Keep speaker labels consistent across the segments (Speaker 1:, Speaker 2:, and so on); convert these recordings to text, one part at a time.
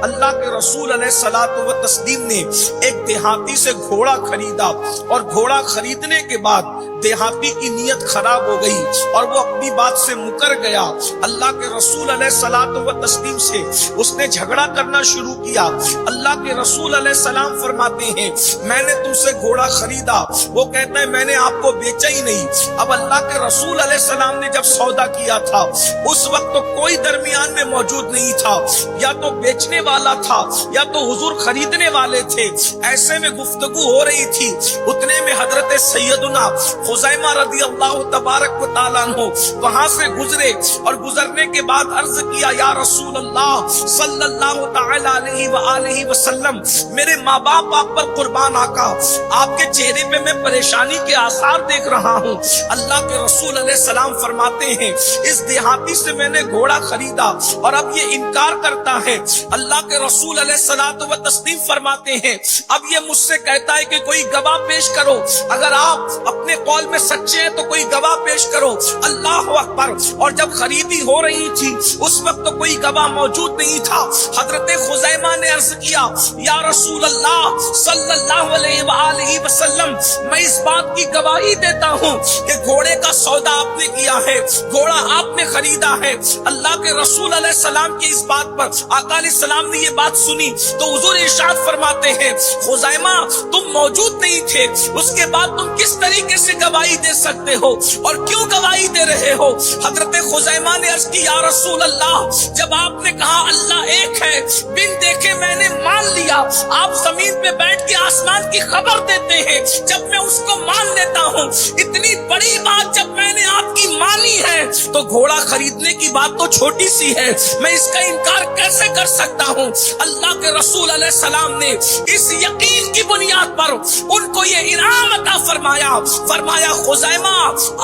Speaker 1: اللہ کے رسول علیہ الصلوۃ والتسلیم نے ایک دیہاتی سے گھوڑا خریدا، اور گھوڑا خریدنے کے بعد دیہاتی کی نیت خراب ہو گئی اور وہ اپنی بات سے مکر گیا۔ اللہ کے رسول علیہ الصلوۃ والتسلیم سے اس نے جھگڑا کرنا شروع کیا۔ اللہ کے رسول علیہ السلام فرماتے ہیں میں نے تم سے گھوڑا خریدا، وہ کہتا ہے میں نے آپ کو بیچا ہی نہیں۔ اب اللہ کے رسول علیہ السلام نے جب سودا کیا تھا اس وقت تو کوئی درمیان میں موجود نہیں تھا، یا تو بیچنے والا تھا یا تو حضور خریدنے والے تھے۔ ایسے میں گفتگو ہو رہی تھی، اتنے میں حضرت سیدنا خزیمہ رضی اللہ تبارک و تعالیٰ عنہ وہاں سے گزرے، اور گزرنے کے بعد عرض کیا یا رسول اللہ صلی اللہ تعالی علیہ وآلہ وسلم، میرے ماں باپ آپ پر قربان آقا، آپ کے چہرے پہ میں پریشانی کے آثار دیکھ رہا ہوں۔ اللہ کے رسول علیہ السلام فرماتے ہیں اس دیہاتی سے میں نے گھوڑا خریدا اور اب یہ انکار کرتا ہے۔ اللہ کے رسول علیہ الصلوۃ والتسلیم فرماتے ہیں اب یہ مجھ سے کہتا ہے کہ کوئی گواہ پیش کرو، اگر آپ اپنے قول میں سچے ہیں تو کوئی گواہ پیش کرو۔ اللہ اکبر۔ اور جب خریدی ہو رہی تھی اس وقت تو کوئی گواہ موجود نہیں تھا۔ حضرت خزیمہ نے عرض کیا یا رسول اللہ صلی اللہ علیہ وآلہ وسلم، میں اس بات کی گواہی دیتا ہوں کہ گھوڑے کا سودا آپ نے کیا ہے، گھوڑا آپ نے خریدا ہے۔ اللہ کے رسول علیہ السلام کی اس بات پر آقا علیہ السلام نے یہ بات سنی تو حضور ارشاد فرماتے ہیں خزیمہ تم موجود نہیں تھے، اس کے بعد تم کس طریقے سے گواہی دے سکتے ہو اور کیوں گواہی دے رہے ہو؟ حضرت خزیمہ نے عرض کی یا رسول اللہ، جب آپ نے کہا اللہ ایک ہے، بن دیکھے میں نے مان لیا۔ آپ زمین پہ بیٹھ کے آسمان کی خبر دیتے ہیں، جب میں اس کو مان لیتا ہوں، اتنی بڑی بات جب میں نے آپ کی مانی ہے تو گھوڑا خریدنے کی بات تو چھوٹی سی ہے، میں اس کا انکار کیسے کر سکتا ہوں؟ اللہ کے رسول علیہ السلام نے اس یقین کی بنیاد پر ان کو یہ انعام عطا فرمایا خزیمہ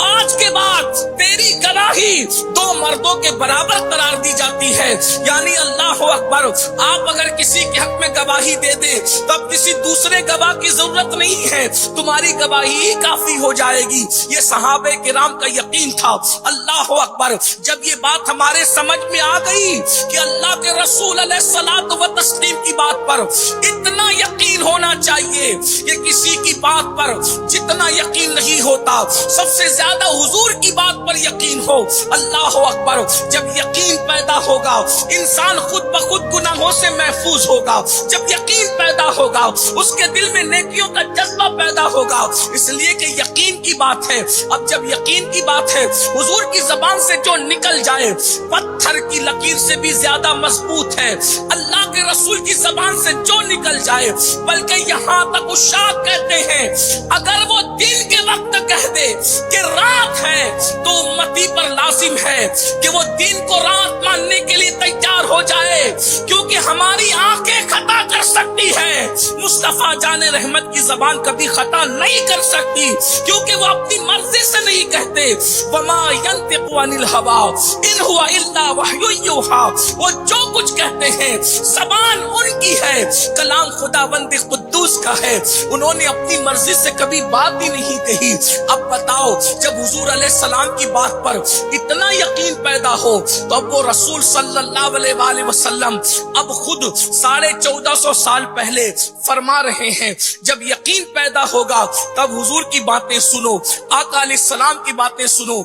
Speaker 1: آج کے بعد تیری گواہی دو مردوں کے برابر قرار دی جاتی ہے۔ یعنی اللہ اکبر، آپ اگر کسی کے حق میں گواہی دے دے تو اب کسی دوسرے گواہ کی ضرورت نہیں ہے، تمہاری گواہی ہی کافی ہو جائے گی۔ یہ صحابہ کرام کا یقین تھا۔ اللہ اکبر۔ جب یہ بات ہمارے سمجھ میں آ گئی کہ اللہ کے رسول علیہ الصلوۃ والتسلیم کی بات پر اتنا یقین ہونا چاہیے کہ کسی کی بات پر جتنا یقین نہیں ہوتا سب سے زیادہ حضور کی بات پر یقین ہو۔ اللہ اکبر۔ جب یقین پیدا ہوگا انسان خود بخود گناہوں سے محفوظ ہوگا، جب یقین پیدا ہوگا اس کے دل میں نیکیوں کا جذبہ پیدا ہوگا، اس لیے کہ یقین کی بات ہے۔ اب جب یقین کی بات ہے، حضور کی زبان سے جو نکل جائے پتھر کی لکیر سے بھی زیادہ مضبوط ہے۔ اللہ کے رسول کی زبان سے جو نکل جائے، بلکہ یہاں تک عشاق کہتے ہیں اگر وہ دن کے وقت کہہ دے کہ رات ہے تو امتی پر لازم ہے کہ وہ دن کو رات ماننے کے لیے تیار ہو جائے، کیونکہ ہماری آنکھیں خطا کر سکتی ہے، مصطفیٰ جان رحمت کی زبان کبھی خطا نہیں کر سکتی، کیونکہ وہ اپنی مرضی سے نہیں کہتے۔ وما ينطق عن الهوى ان هو الا وحی یوحی، وہ جو کچھ کہتے ہیں زبان ان کی ہے، کلام خداوند قدوس کا ہے، انہوں نے اپنی مرضی سے کبھی بات ہی نہیں کہی۔ اب بتاؤ جب حضور علیہ السلام کی بات پر اتنا یقین پیدا ہو تو اب وہ رسول صلی اللہ علیہ وآلہ وسلم اب خود 1450 سال پہلے فرما رہے ہیں جب یقین پیدا ہوگا تب حضور کی باتیں سنو، آقا علیہ السلام کی باتیں سنو۔